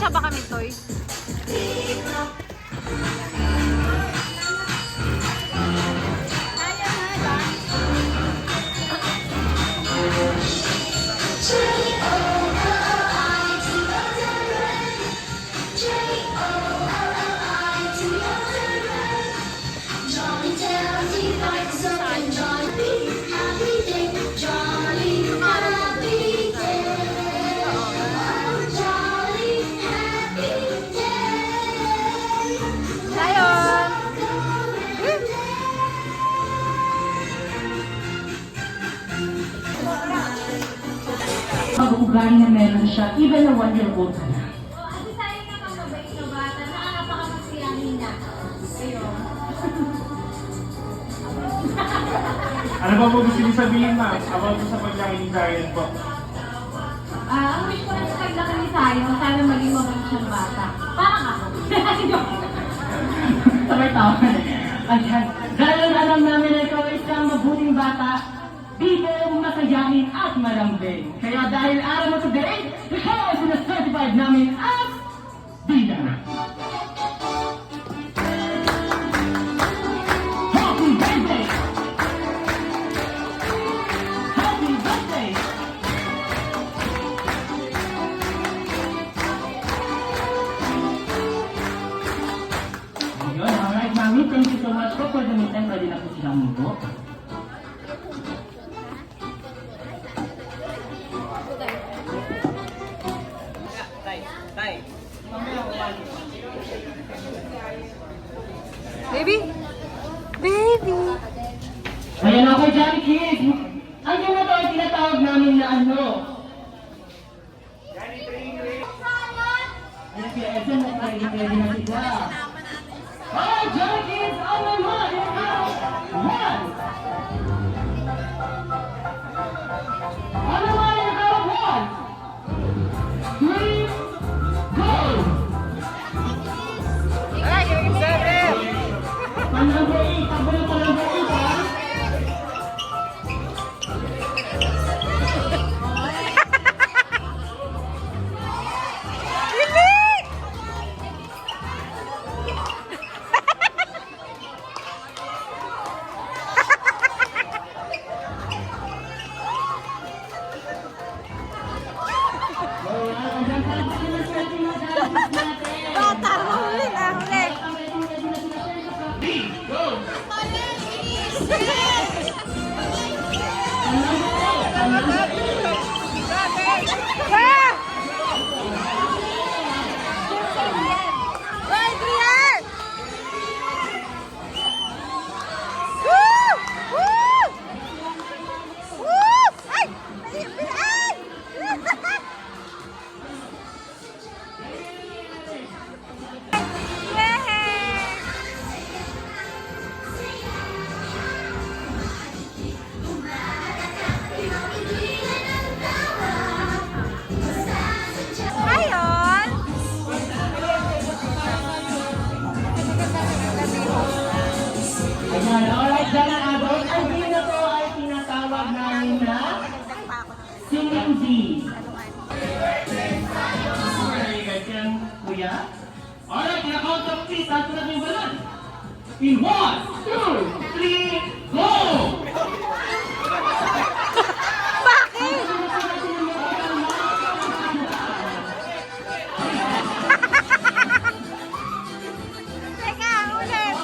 kasya ba kami toys? Pag-ugali na meron siya, even na 1-year-old ka na. Ate, sayang naman mabait na bata. Nakakapakamasyahin na. Ayun. Ano ba po gusto niyo sabihin, ma'am? About sa paglaki ni Zion po. Ang wish ko na sa paglaki ni Sayo, sana maging mabait siyang bata. Parang ako. Sabay-tawa. Ayan. Dahil alam namin na ikaw ay isang mabuting bata, dito masayahin at malambing. Kaya dahil araw mo today, ikaw ay sinacertified namin as Dina. Happy birthday! Happy birthday! Ayun, alright, mami. Thank you so much po for the meantime. Pwede na po silang mundo. Baby? Baby! Ayan ako, Johnny Kids! Ang yung ito ay tinatawag namin na ano? Ay, si Edson, ready na sila. Oh, Johnny Kids! On my mark! One! On the line, you got one! 3, go! Ay, yung 7! Number 8, tabo na pa number 8, ha? Bata, huli na, huli! Ah! Hoy, Adrian! Woo! Woo! Woo! Ay! Ay! Ayon! Ayan, alright, dahil adult, ang game na to ay tinatawag namin na Singing Bee. Alright, guys, yan, kuya. Alright, na-count up please, taas natin yung balon. In 1, 2, 3, go! Bakit? Teka, ulit!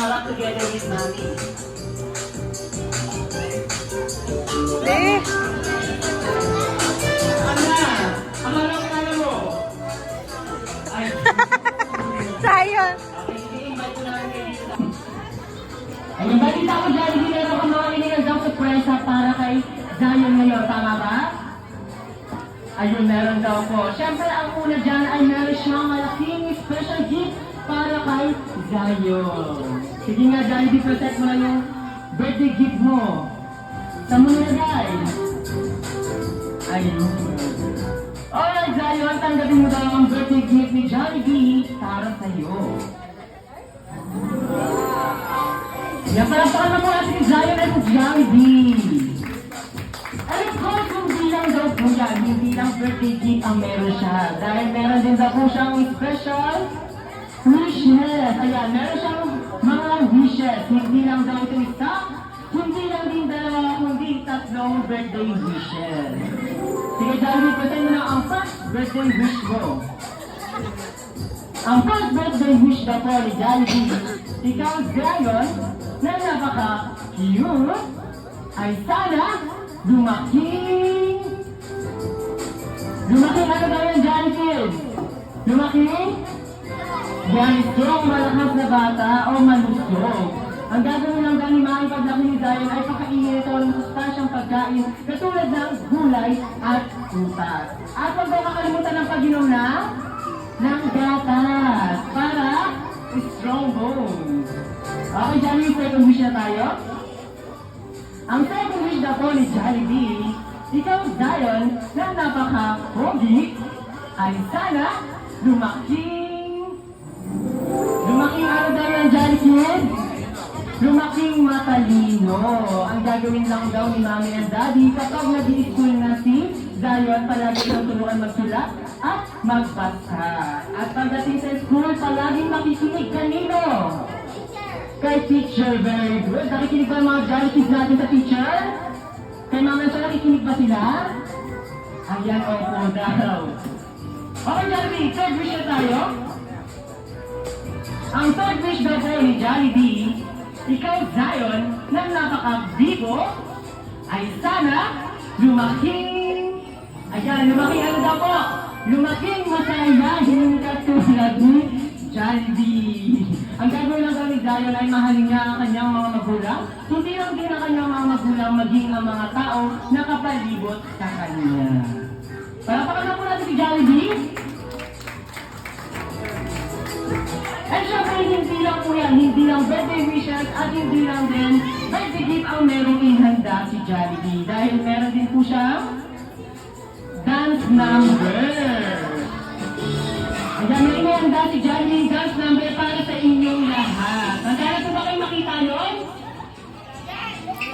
harap together with Mami. Eh, Ana! Akala ko na mo! Ay, Zion. okay, sige, invite ko na lang kayo dito. Ayun, balita ko dyan, hindi meron kang mga inilandang surpresa para kay Zion ngayon, tama ba? Ayun, meron daw po. Siyempre, ang una dyan ay meron siyang malaking special gift para kay Zion. Sige nga, Jollibee, protect mo na yung birthday gift mo. Saan mo nilagay? Ayun. Alright, Zion, tanggapin mo daw ang birthday gift ni Jollibee para sa'yo. Yan, palapakan na po natin ni Zion at Jollibee. And of course, hindi lang daw po yan, hindi lang birthday gift ang meron siya. Dahil meron din daw po siyang special wishes. Ayan, meron siyang mga wishes. Hindi lang daw ito isa, hindi lang din dalawa, kundi tatlong birthday wishes. Sige, Jollibee, patay mo na ang first birthday wish mo. Ang first birthday wish daw po ni Jollibee, ikaw, Zion, na napaka-cute, ay sana lumaking ano daw yan, Jollibee? Lumaking? Yan, strong, malakas na bata o malusog. Ang gagawin lang daw ni Mami paglaki ni Zion ay pakainin ito ng sustansyang pagkain katulad ng gulay at prutas. At huwag daw makalimutan ng pag-inom ng gatas para strong bones. Okay, Jollibee, second wish na tayo. Ang second wish na po ni Jollibee, ikaw, Zion, na napaka-pogi, ay sana lumaking ano daw yan, Jollibee? Lumaking matalino. Ang gagawin lang daw ni Mami and Daddy kapag nag-i-school na si Zion, palagi siyang tulungan magsulat at magbasa. At pagdating sa school, palaging makikinig kanino? Kay teacher, very good. Nakikinig ba ang mga Jollibees natin sa teacher? Kay Mama siya, nakikinig ba sila? Ayan, opo daw. Okay, Jollibee, third wish na tayo. Ang third wish daw po ni Jollibee, ikaw, Zion, na napaka-bibo, ay sana lumaking ano daw po? Lumaking masayahin katulad ni Jollibee. Ang gagawin lang daw ni Zion ay mahalin niya ang kanyang mga magulang. Hindi lang din ang kanyang mga magulang, maging ang mga tao na kapalibot sa kanya. Palapakan na po natin si Jollibee. And syempre, hindi lang po yan, hindi lang birthday wishes at hindi lang din birthday gift ang merong inhanda si Jollibee. Dahil meron din po siyang dance number. Ayan, may inihanda si Jollibee dance number para sa inyong lahat. Handa na po ba kayo makita yun?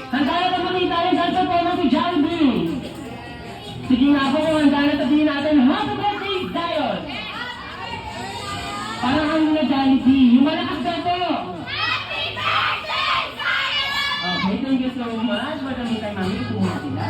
Handa na po makita yun, dance performance si Jollibee. Sige nga po, handa na sabihin natin, happy birthday, Zion! Parang ang mga Jollibee, yung malakas daw po! Happy birthday, Zion! Okay, thank you so much. Madami kay Mami, kumuha sila.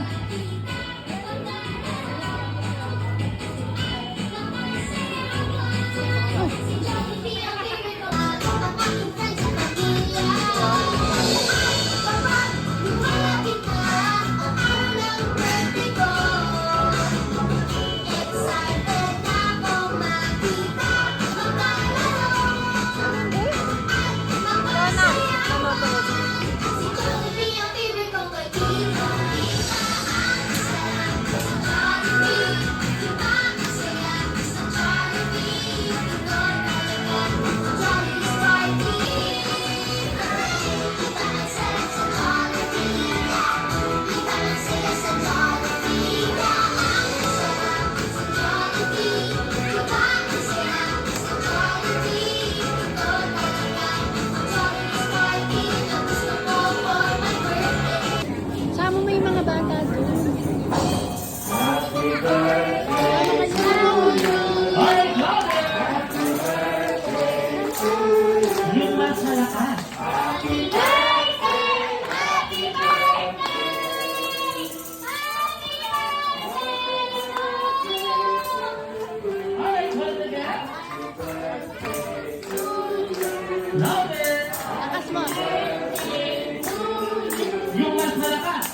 malakas.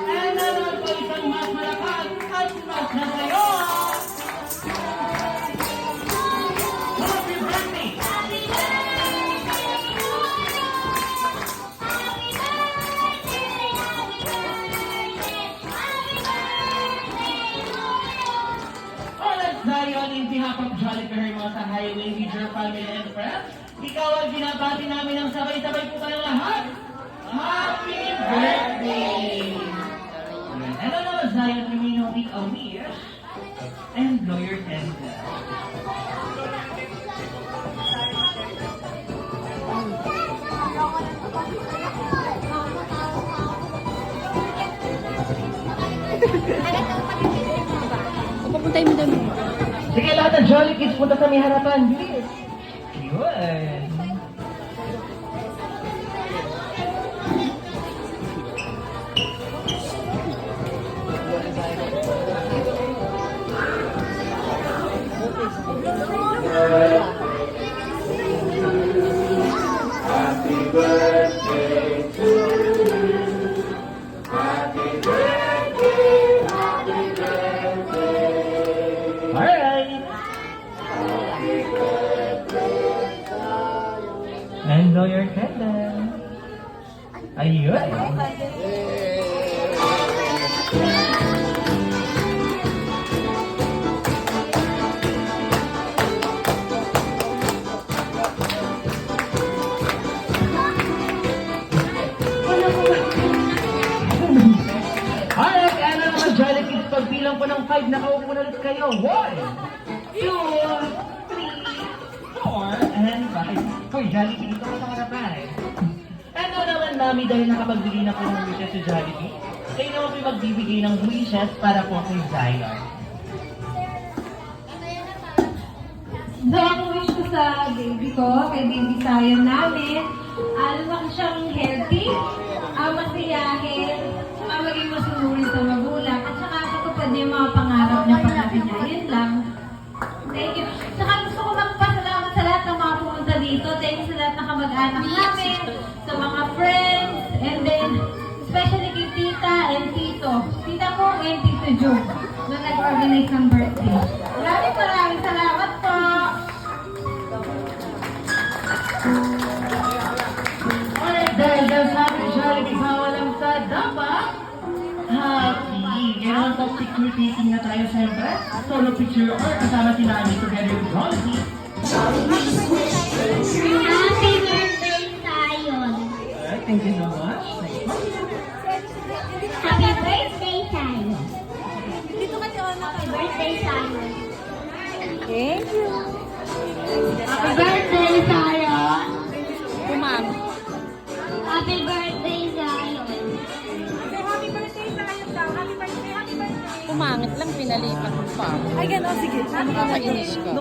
And naman po isang mas malakas at mas nagayon. Happy birthday! Alright, Zion, in behalf of Jolly Kahirma sa Highway with your family and friends, ikaw ang binabati namin ng sabay-sabay po kayong lahat. Happy birthday! And ano naman, Zion, remain healthy, aware, and blow your candle. Papuntay mo doon. Sige, lahat ng Jolly Kids, punta sa may harapan. Bilis! Yun! Alright! And blow your candle. Ayun! Alright, ano naman, Jolly Kids, pagbilang ko ng 5, nakaupo na ulit kayo. 1, 2, 3, 4, and 5. Hoy, Jolly Kids, ito ka sa harapan. Ano naman, Mami, dahil nakapagbigay na po ng wishes si Jolly Kids, kayo naman po magbibigay ng wishes para po kay Zion. So, ang wish ko sa baby ko, kay baby Zion namin, lumaki siyang healthy, masiyahin, maging masunuri sa magulang, at saka katupad niya yung mga pangarap niya pagkati niya. Yun lang. Thank you. Saka gusto ko magpasalamat sa lahat ng mga pumunta dito. Thank you sa lahat ng kamag-anak namin, sa mga friends, and then, especially kay Tita and Tito. Tita ko and Tito Joe, na nag-organize ng birthday. Maraming salamat po! Alright, dahil sabi ni Jolly Kids, walang sa dapat happy. Ngayon, top security team na tayo siyempre. Solo picture or kasama si Nani together with Jolly Kids. Happy birthday, Zion. Alright, thank you so much. Happy birthday, Zion. Happy birthday, Zion. Thank you. Happy birthday, Zion. Kumam. Happy birthday, Zion. Happy birthday, Zion daw. Happy birthday, happy birthday. Pumangit lang, pinalipat mo pa. Ay, gano'n. Sige. Nakakainis ka.